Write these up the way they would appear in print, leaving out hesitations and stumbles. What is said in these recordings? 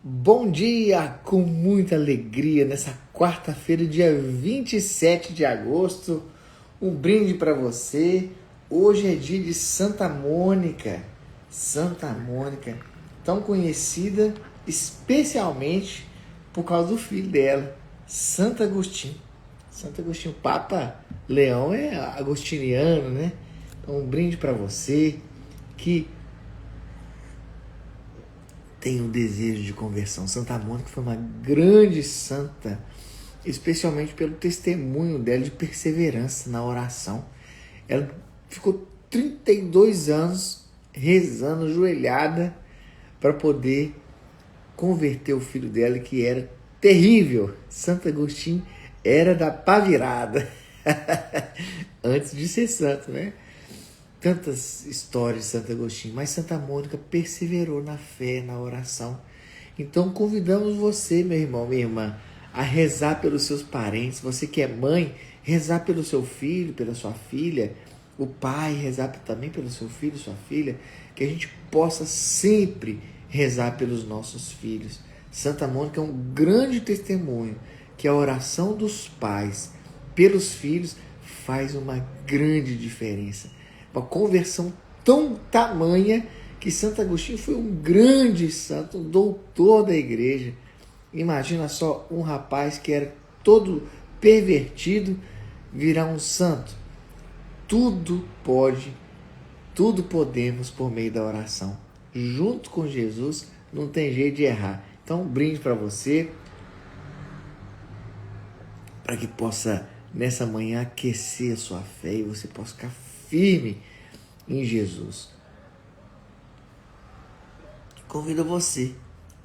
Bom dia, com muita alegria, nessa quarta-feira, dia 27 de agosto. Um brinde para você. Hoje é dia de Santa Mônica. Santa Mônica, tão conhecida especialmente por causa do filho dela, Santo Agostinho. Santo Agostinho, Papa Leão é agostiniano, né? Então, um brinde para você que tem um desejo de conversão. Santa Mônica foi uma grande santa, especialmente pelo testemunho dela de perseverança na oração. Ela ficou 32 anos rezando, ajoelhada, para poder converter o filho dela, que era terrível. Santo Agostinho era da pá virada, antes de ser santo, né? Tantas histórias de Santo Agostinho, mas Santa Mônica perseverou na fé, na oração. Então convidamos você, meu irmão, minha irmã, a rezar pelos seus parentes. Você que é mãe, rezar pelo seu filho, pela sua filha. O pai, rezar também pelo seu filho, sua filha. Que a gente possa sempre rezar pelos nossos filhos. Santa Mônica é um grande testemunho que a oração dos pais pelos filhos faz uma grande diferença. Uma conversão tão tamanha que Santo Agostinho foi um grande santo, um doutor da igreja. Imagina só, um rapaz que era todo pervertido virar um santo. Tudo pode, tudo podemos por meio da oração. Junto com Jesus, não tem jeito de errar. Então, um brinde para você, para que possa, nessa manhã, aquecer a sua fé e você possa ficar firme em Jesus. Convido você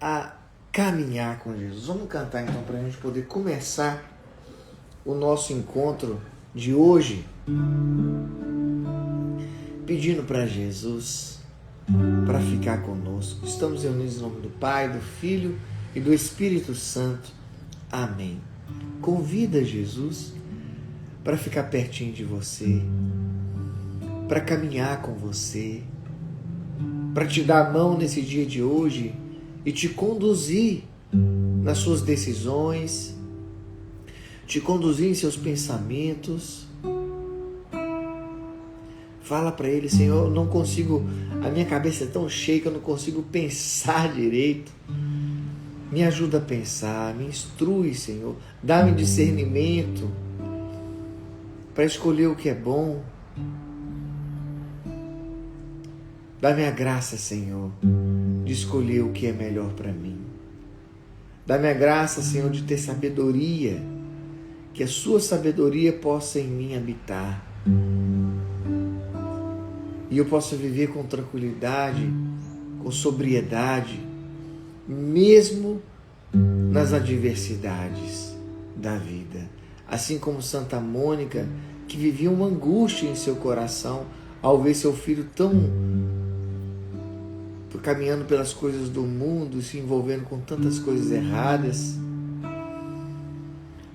a caminhar com Jesus. Vamos cantar então para a gente poder começar o nosso encontro de hoje, pedindo para Jesus para ficar conosco. Estamos reunidos em nome do Pai, do Filho e do Espírito Santo. Amém. Convida Jesus para ficar pertinho de você, para caminhar com você, para te dar a mão nesse dia de hoje e te conduzir nas suas decisões, te conduzir em seus pensamentos. Fala para Ele: Senhor, eu não consigo, a minha cabeça é tão cheia que eu não consigo pensar direito. Me ajuda a pensar, me instrui, Senhor, dá-me discernimento para escolher o que é bom. Dá-me a graça, Senhor, de escolher o que é melhor para mim. Dá-me a graça, Senhor, de ter sabedoria, que a sua sabedoria possa em mim habitar. E eu possa viver com tranquilidade, com sobriedade, mesmo nas adversidades da vida. Assim como Santa Mônica, que vivia uma angústia em seu coração ao ver seu filho tão caminhando pelas coisas do mundo, se envolvendo com tantas coisas erradas,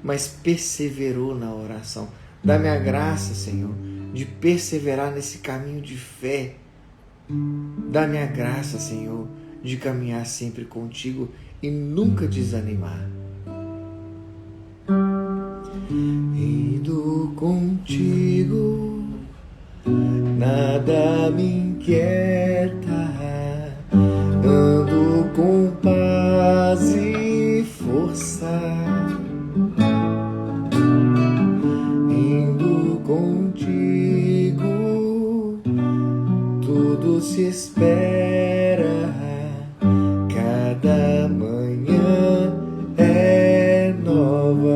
mas perseverou na oração. Dá-me a graça, Senhor, de perseverar nesse caminho de fé. Dá-me a graça, Senhor, de caminhar sempre contigo e nunca desanimar. Indo contigo, nada me inquieta. Ando com paz e força, indo contigo, tudo se espera, cada manhã é nova.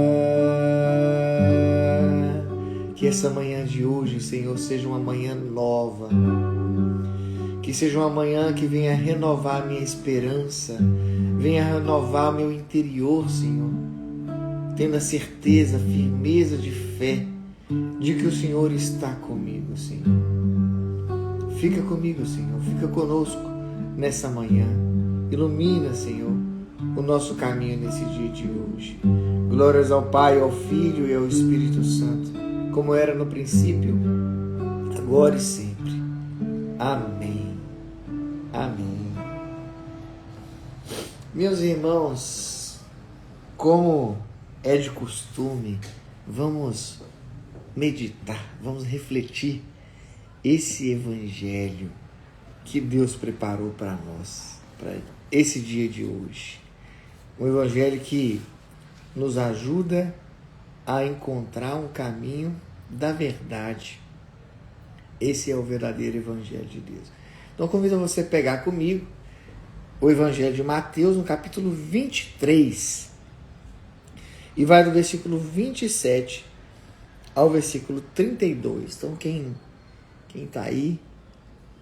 Que essa manhã de hoje, Senhor, seja uma manhã nova. Que seja uma manhã que venha renovar a minha esperança, venha renovar o meu interior, Senhor. Tendo a certeza, a firmeza de fé de que o Senhor está comigo, Senhor. Fica comigo, Senhor, fica conosco nessa manhã. Ilumina, Senhor, o nosso caminho nesse dia de hoje. Glórias ao Pai, ao Filho e ao Espírito Santo, como era no princípio, agora e sempre. Amém. Amém. Meus irmãos, como é de costume, vamos meditar, vamos refletir esse evangelho que Deus preparou para nós, para esse dia de hoje. Um evangelho que nos ajuda a encontrar um caminho da verdade. Esse é o verdadeiro evangelho de Deus. Então convido você a pegar comigo o evangelho de Mateus no capítulo 23 e vai do versículo 27 ao versículo 32. Então quem está aí?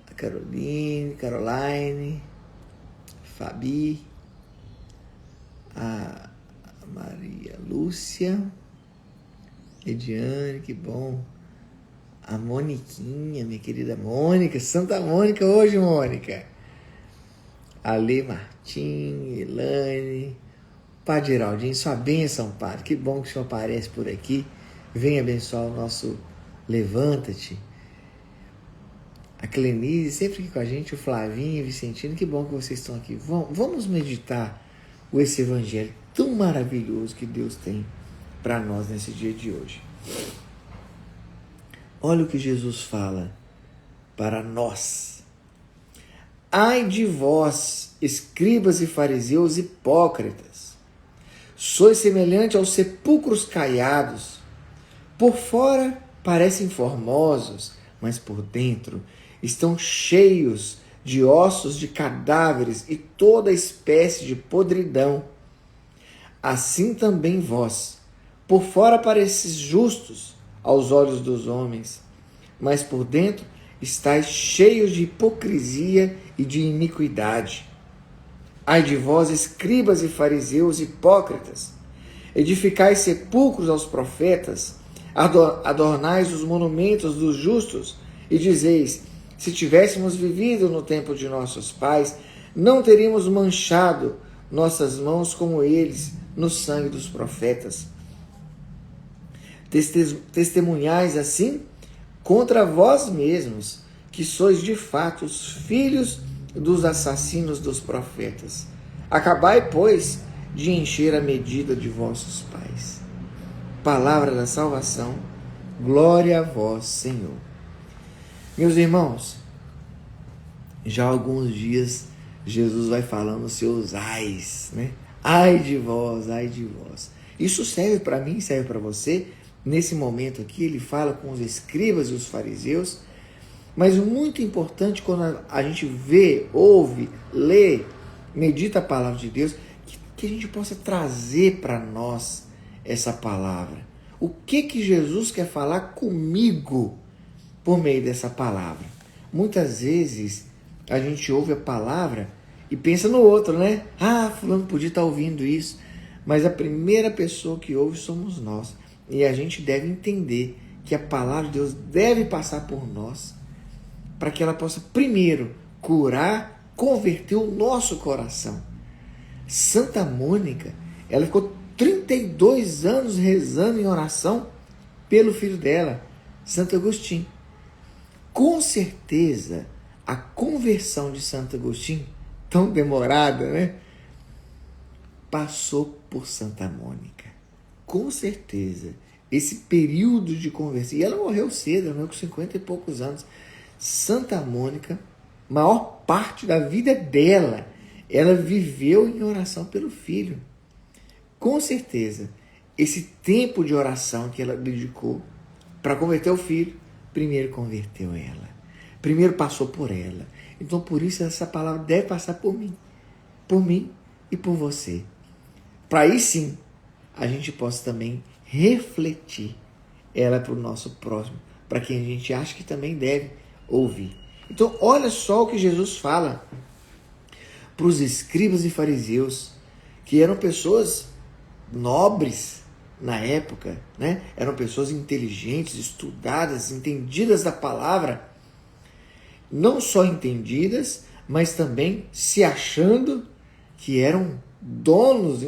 A Caroline, Fabi, a Maria Lúcia, Ediane, que bom. A Moniquinha, minha querida Mônica, Santa Mônica hoje, Mônica. Ale Martim, Elane, Padre Geraldinho, sua bênção, Padre. Que bom que o senhor aparece por aqui. Vem abençoar o nosso Levanta-te. A Clenise, sempre aqui com a gente, o Flavinho, o Vicentino, que bom que vocês estão aqui. Vamos meditar esse evangelho tão maravilhoso que Deus tem para nós nesse dia de hoje. Olha o que Jesus fala para nós. Ai de vós, escribas e fariseus hipócritas, sois semelhante aos sepulcros caiados. Por fora parecem formosos, mas por dentro estão cheios de ossos de cadáveres e toda espécie de podridão. Assim também vós, por fora pareceis justos aos olhos dos homens, mas por dentro estáis cheios de hipocrisia e de iniquidade. Ai de vós, escribas e fariseus hipócritas, edificais sepulcros aos profetas, adornais os monumentos dos justos e dizeis: se tivéssemos vivido no tempo de nossos pais, não teríamos manchado nossas mãos como eles no sangue dos profetas. Testemunhais assim contra vós mesmos, que sois de fato os filhos dos assassinos dos profetas. Acabai, pois, de encher a medida de vossos pais. Palavra da salvação, glória a vós, Senhor. Meus irmãos, já há alguns dias Jesus vai falando os seus ais, né? Ai de vós, ai de vós. Isso serve para mim, serve para você. Nesse momento aqui, ele fala com os escribas e os fariseus, mas muito importante quando a gente vê, ouve, lê, medita a palavra de Deus, que a gente possa trazer para nós essa palavra. O que Jesus quer falar comigo por meio dessa palavra? Muitas vezes a gente ouve a palavra e pensa no outro, né? Ah, fulano podia estar ouvindo isso, mas a primeira pessoa que ouve somos nós. E a gente deve entender que a palavra de Deus deve passar por nós para que ela possa primeiro curar, converter o nosso coração. Santa Mônica, ela ficou 32 anos rezando em oração pelo filho dela, Santo Agostinho. Com certeza, a conversão de Santo Agostinho, tão demorada, né? Passou por Santa Mônica. Com certeza, esse período de conversão, e ela morreu cedo, ela morreu com 50 e poucos anos. Santa Mônica, maior parte da vida dela, ela viveu em oração pelo filho. Com certeza, esse tempo de oração que ela dedicou para converter o filho, primeiro converteu ela, primeiro passou por ela. Então, por isso, essa palavra deve passar por mim e por você. Para aí sim, a gente possa também refletir ela para o nosso próximo, para quem a gente acha que também deve ouvir. Então, olha só o que Jesus fala para os escribas e fariseus, que eram pessoas nobres na época, né? Eram pessoas inteligentes, estudadas, entendidas da palavra, não só entendidas, mas também se achando que eram donos,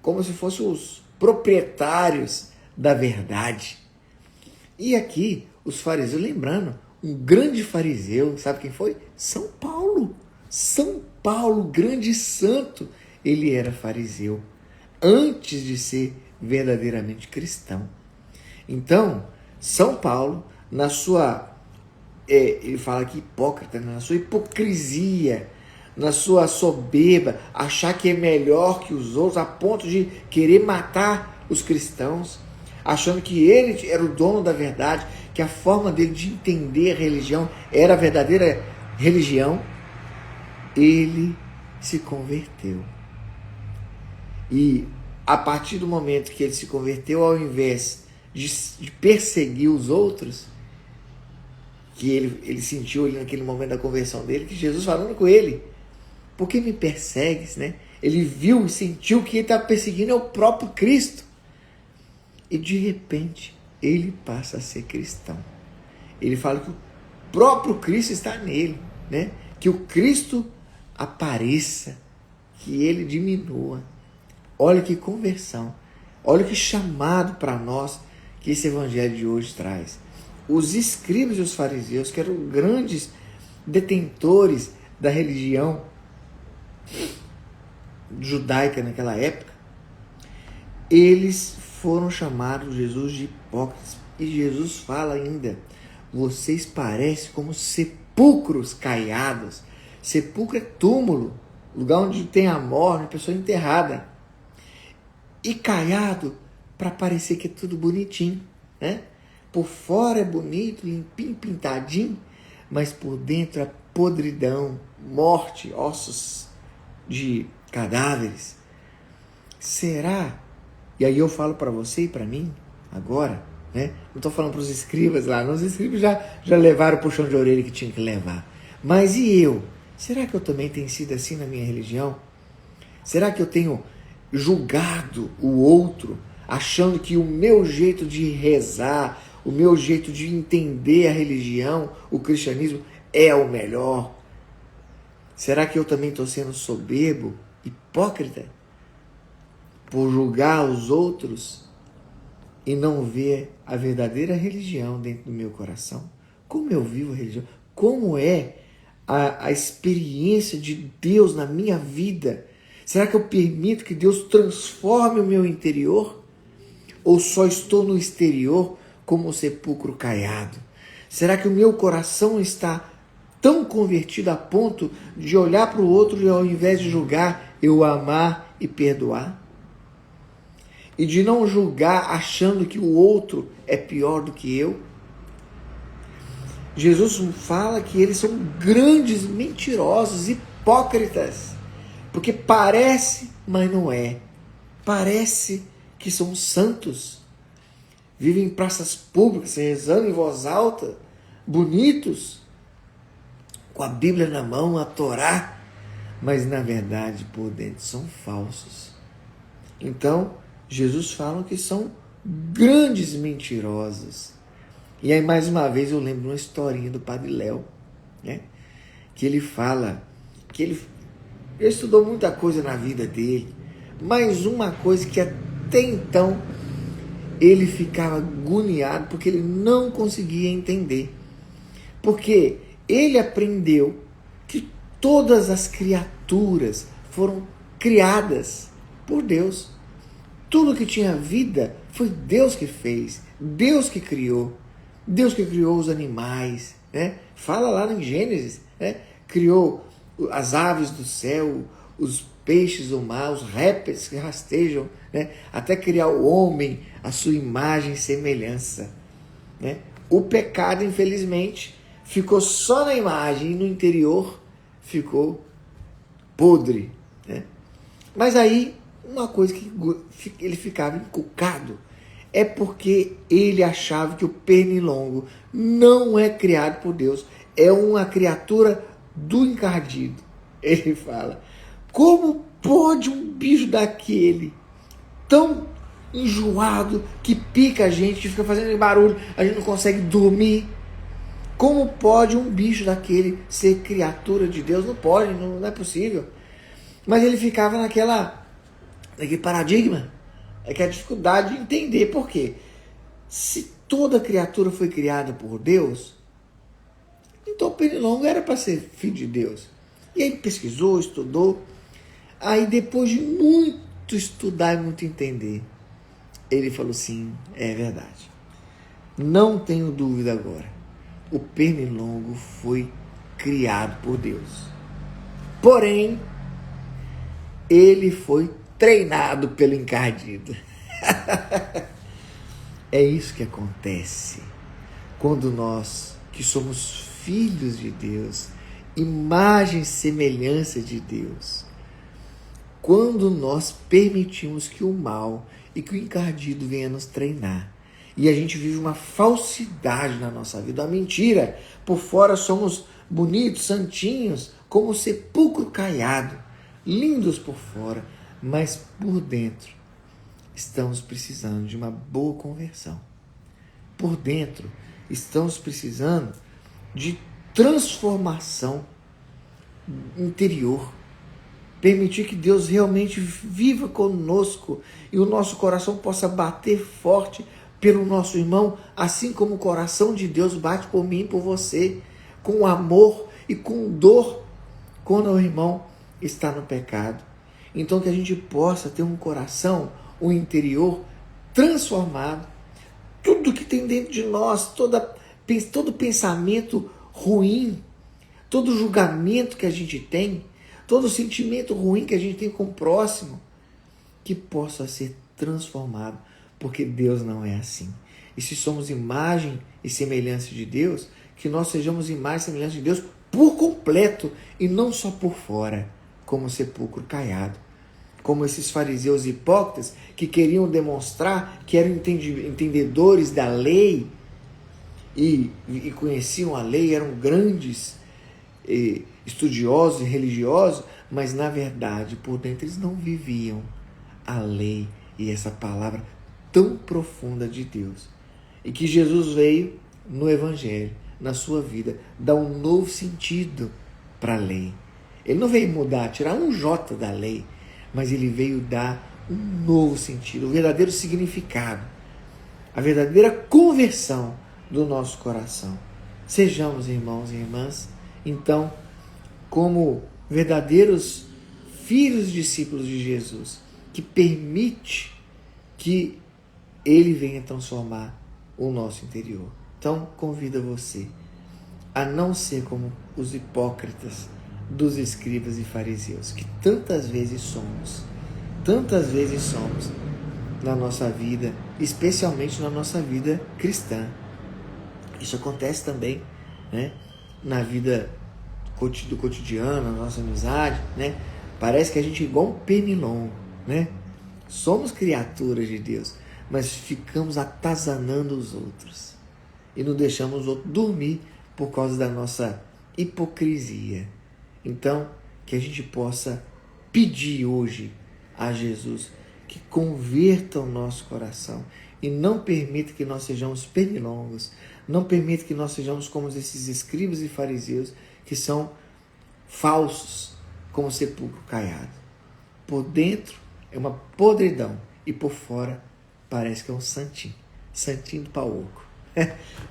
como se fossem os proprietários da verdade. E aqui, os fariseus, lembrando, um grande fariseu, sabe quem foi? São Paulo. São Paulo, grande santo, ele era fariseu, antes de ser verdadeiramente cristão. Então, São Paulo, na sua, ele fala que hipócrita, na sua hipocrisia, na sua soberba, achar que é melhor que os outros, a ponto de querer matar os cristãos, achando que ele era o dono da verdade, que a forma dele de entender a religião era a verdadeira religião, ele se converteu. E a partir do momento que ele se converteu, ao invés de perseguir os outros, que ele sentiu ali naquele momento da conversão dele, que Jesus falando com ele, por que me persegues, né? Ele viu e sentiu que ele estava perseguindo o próprio Cristo. E de repente, ele passa a ser cristão. Ele fala que o próprio Cristo está nele, né? Que o Cristo apareça, que ele diminua. Olha que conversão, olha que chamado para nós que esse evangelho de hoje traz. Os escribas e os fariseus, que eram grandes detentores da religião judaica naquela época, eles foram chamados Jesus de hipócritas. E Jesus fala ainda, vocês parecem como sepulcros caiados. Sepulcro é túmulo, lugar onde tem a morte, a pessoa enterrada. E caiado para parecer que é tudo bonitinho, né? Por fora é bonito, limpinho, pintadinho, mas por dentro é podridão, morte, ossos de cadáveres. Será? E aí eu falo para você e para mim, agora, né? Não estou falando para os escribas lá, não, os escribas já levaram o puxão de orelha que tinha que levar. Mas e eu? Será que eu também tenho sido assim na minha religião? Será que eu tenho julgado o outro, achando que o meu jeito de rezar, o meu jeito de entender a religião, o cristianismo, é o melhor? Será que eu também estou sendo soberbo, hipócrita, por julgar os outros e não ver a verdadeira religião dentro do meu coração? Como eu vivo a religião? Como é a experiência de Deus na minha vida? Será que eu permito que Deus transforme o meu interior? Ou só estou no exterior como um sepulcro caiado? Será que o meu coração está tão convertido a ponto de olhar para o outro e ao invés de julgar, eu amar e perdoar? E de não julgar achando que o outro é pior do que eu? Jesus fala que eles são grandes mentirosos, hipócritas. Porque parece, mas não é. Parece que são santos. Vivem em praças públicas, rezando em voz alta, bonitos, com a Bíblia na mão, a Torá. Mas na verdade, por dentro, são falsos. Então, Jesus fala que são grandes mentirosos. E aí, mais uma vez, eu lembro uma historinha do Padre Léo, né? Que ele fala que ele estudou muita coisa na vida dele, mas uma coisa que até então ele ficava agoniado porque ele não conseguia entender. Porque ele aprendeu que todas as criaturas foram criadas por Deus. Tudo que tinha vida foi Deus que fez, Deus que criou. Deus que criou os animais, né? Fala lá em Gênesis, né? Criou as aves do céu, os peixes do mar, os répteis que rastejam, né? Até criar o homem, a sua imagem e semelhança, né? O pecado, infelizmente, ficou só na imagem e no interior ficou podre, né? Mas aí, uma coisa que ele ficava encucado é porque ele achava que o pernilongo não é criado por Deus, é uma criatura do encardido. Ele fala, como pode um bicho daquele, tão enjoado, que pica a gente, fica fazendo barulho, a gente não consegue dormir, como pode um bicho daquele ser criatura de Deus? Não pode, não é possível. Mas ele ficava naquele paradigma, que é a dificuldade de entender por quê. Se toda criatura foi criada por Deus, então o pernilongo era para ser filho de Deus. E aí pesquisou, estudou. Aí depois de muito estudar e muito entender, ele falou assim, é verdade. Não tenho dúvida agora. O pernilongo foi criado por Deus. Porém, ele foi treinado pelo encardido. É isso que acontece quando nós, que somos filhos de Deus, imagem e semelhança de Deus, quando nós permitimos que o mal e que o encardido venha nos treinar, e a gente vive uma falsidade na nossa vida, uma mentira. Por fora somos bonitos, santinhos, como sepulcro caiado, lindos por fora, mas por dentro estamos precisando de uma boa conversão. Por dentro estamos precisando de transformação interior. Permitir que Deus realmente viva conosco e o nosso coração possa bater forte pelo nosso irmão, assim como o coração de Deus bate por mim e por você, com amor e com dor quando o irmão está no pecado. Então que a gente possa ter um coração, um interior transformado. Tudo que tem dentro de nós, todo pensamento ruim, todo julgamento que a gente tem, todo sentimento ruim que a gente tem com o próximo, que possa ser transformado, porque Deus não é assim. E se somos imagem e semelhança de Deus, que nós sejamos imagem e semelhança de Deus por completo e não só por fora, como sepulcro caiado. Como esses fariseus hipócritas que queriam demonstrar que eram entendedores da lei e conheciam a lei, eram grandes estudiosos e religiosos, mas na verdade por dentro eles não viviam a lei e essa palavra tão profunda de Deus. E que Jesus veio no Evangelho, na sua vida, dar um novo sentido para a lei. Ele não veio mudar, tirar um J da lei, mas ele veio dar um novo sentido, o verdadeiro significado, a verdadeira conversão do nosso coração. Sejamos irmãos e irmãs, então, como verdadeiros filhos e discípulos de Jesus, que permite que Ele venha transformar o nosso interior. Então, convido você a não ser como os hipócritas dos escribas e fariseus, que tantas vezes somos na nossa vida, especialmente na nossa vida cristã. Isso acontece também, né, na vida do cotidiano, na nossa amizade, né? Parece que a gente é igual um pernilongo, né? Somos criaturas de Deus, mas ficamos atazanando os outros e não deixamos os outros dormir por causa da nossa hipocrisia. Então, que a gente possa pedir hoje a Jesus que converta o nosso coração e não permita que nós sejamos pernilongos, não permita que nós sejamos como esses escribas e fariseus que são falsos, como sepulcro caiado. Por dentro é uma podridão e por fora parece que é um santinho, santinho do pau oco.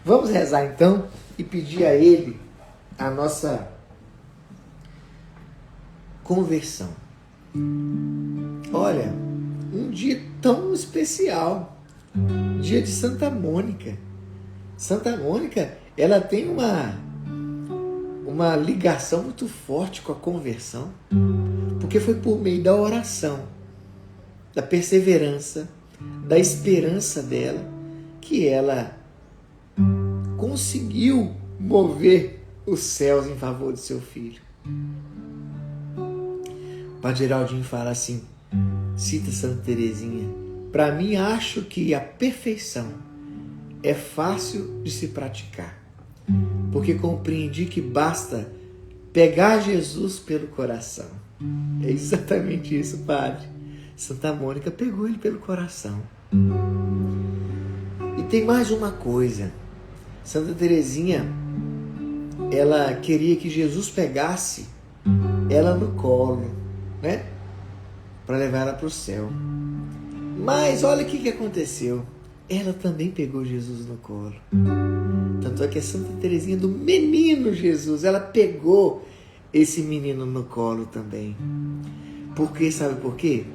Vamos rezar então e pedir a Ele a nossa conversão. Olha, um dia tão especial, dia de Santa Mônica. Santa Mônica, ela tem uma ligação muito forte com a conversão, porque foi por meio da oração, da perseverança, da esperança dela, que ela conseguiu mover os céus em favor de seu filho. O Padre Geraldinho fala assim, cita Santa Teresinha: para mim acho que a perfeição é fácil de se praticar, porque compreendi que basta pegar Jesus pelo coração. É exatamente isso, Padre. Santa Mônica pegou ele pelo coração. E tem mais uma coisa. Santa Teresinha, ela queria que Jesus pegasse ela no colo, né? Para levar ela para o céu. Mas olha o que aconteceu. Ela também pegou Jesus no colo. Tanto é que é Santa Teresinha do menino Jesus. Ela pegou esse menino no colo também. Porque, sabe por quê?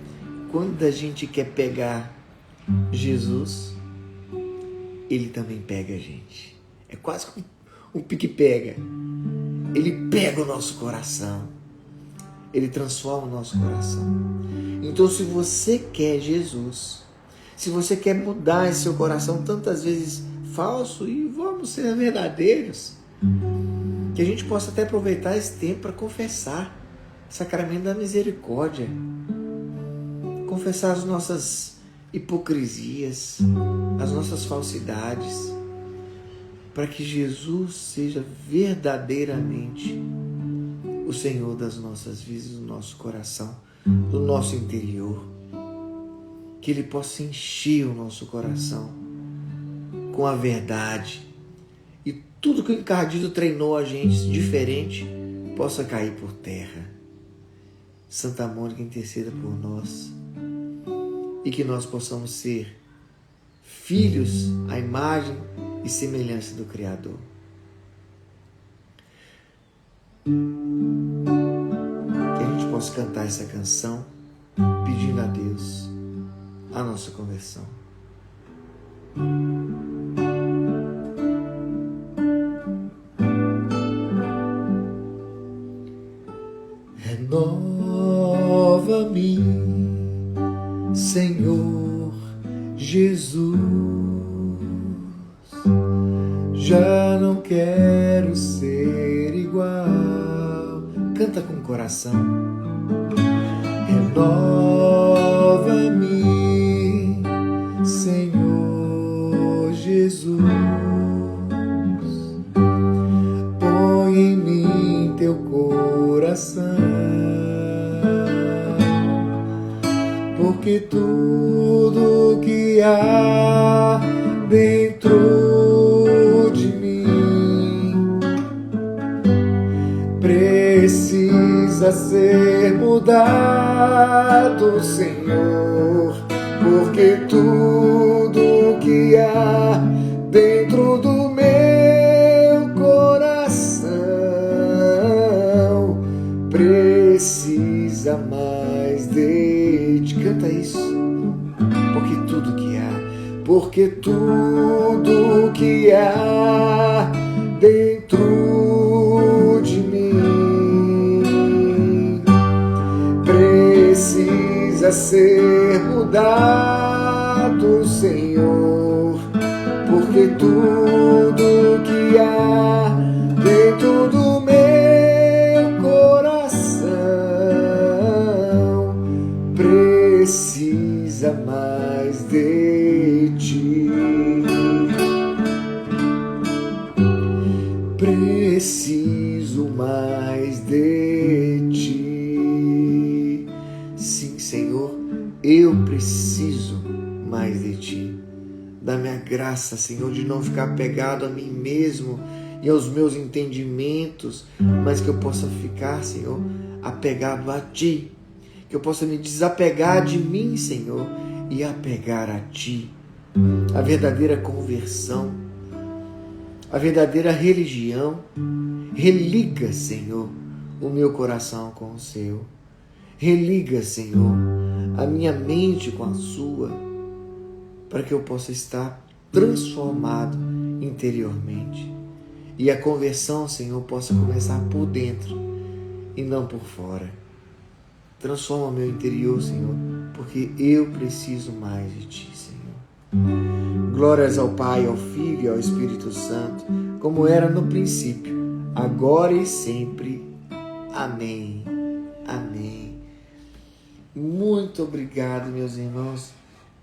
Quando a gente quer pegar Jesus, ele também pega a gente. É quase como um pique-pega. Ele pega o nosso coração. Ele transforma o nosso coração. Então, se você quer Jesus, se você quer mudar esse seu coração tantas vezes falso, e vamos ser verdadeiros, que a gente possa até aproveitar esse tempo para confessar o sacramento da misericórdia, confessar as nossas hipocrisias, as nossas falsidades, para que Jesus seja verdadeiramente o Senhor das nossas vidas, do nosso coração, do nosso interior. Que Ele possa encher o nosso coração com a verdade. E tudo que o encardido treinou a gente diferente possa cair por terra. Santa Mônica, interceda por nós. E que nós possamos ser filhos à imagem e semelhança do Criador. Que a gente possa cantar essa canção pedindo a Deus a nossa conversão. Renova-me, Senhor Jesus. Já não quero ser igual. Canta com o coração. Renova-me, Senhor Jesus. Põe em mim teu coração, porque tudo que há dentro de mim precisa ser mudado, Senhor, porque tudo que há dentro do meu coração precisa mais de ti. Canta isso. Porque tudo que há dentro de mim precisa ser mudado, Senhor. Porque tudo que há dentro do meu coração precisa mais de ti. Preciso mais de ti. Sim, Senhor, eu preciso mais de ti. Dá-me a graça, Senhor, de não ficar apegado a mim mesmo e aos meus entendimentos, mas que eu possa ficar, Senhor, apegado a ti. Que eu possa me desapegar de mim, Senhor, e apegar a ti. A verdadeira conversão, a verdadeira religião, religa, Senhor, o meu coração com o seu. Religa, Senhor, a minha mente com a sua, para que eu possa estar transformado interiormente. E a conversão, Senhor, possa começar por dentro e não por fora. Transforma meu interior, Senhor, porque eu preciso mais de ti, Senhor. Glórias ao Pai, ao Filho e ao Espírito Santo, como era no princípio, agora e sempre. Amém. Amém. Muito obrigado, meus irmãos,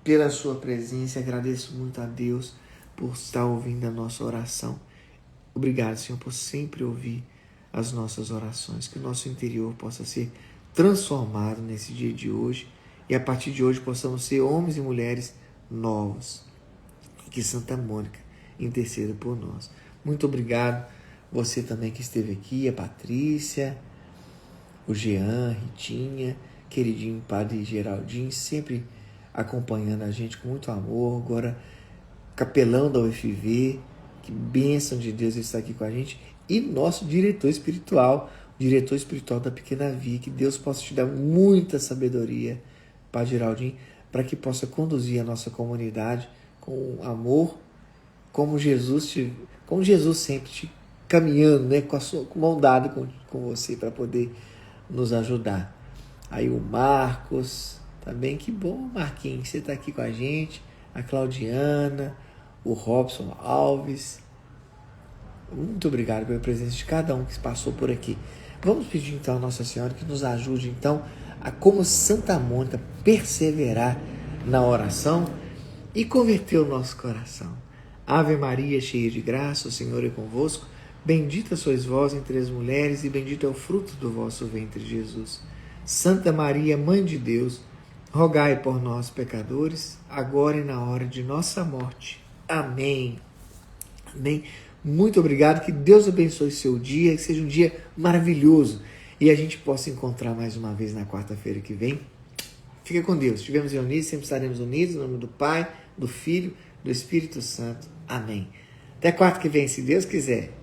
pela sua presença. Agradeço muito a Deus por estar ouvindo a nossa oração. Obrigado, Senhor, por sempre ouvir as nossas orações. Que o nosso interior possa ser transformado nesse dia de hoje e a partir de hoje possamos ser homens e mulheres novos. Que Santa Mônica interceda por nós. Muito obrigado, você também que esteve aqui, a Patrícia, o Jean, Ritinha, queridinho Padre Geraldinho, sempre acompanhando a gente com muito amor. Agora, capelão da UFV, que bênção de Deus estar aqui com a gente. E nosso diretor espiritual, diretor espiritual da Pequena Via. Que Deus possa te dar muita sabedoria, Padre Geraldinho, para que possa conduzir a nossa comunidade com amor, como Jesus sempre te caminhando, né, com mão dada com você, para poder nos ajudar. Aí o Marcos, também, que bom, Marquinhos, você está aqui com a gente, a Claudiana, o Robson Alves. Muito obrigado pela presença de cada um que passou por aqui. Vamos pedir então a Nossa Senhora que nos ajude então a, como Santa Mônica, perseverar na oração e converter o nosso coração. Ave Maria, cheia de graça, o Senhor é convosco. Bendita sois vós entre as mulheres e bendito é o fruto do vosso ventre, Jesus. Santa Maria, Mãe de Deus, rogai por nós, pecadores, agora e na hora de nossa morte. Amém. Amém. Muito obrigado, que Deus abençoe seu dia, que seja um dia maravilhoso e a gente possa encontrar mais uma vez na quarta-feira que vem. Fica com Deus. Estivemos reunidos, sempre estaremos unidos, em nome do Pai, do Filho, do Espírito Santo. Amém. Até quarta que vem, se Deus quiser.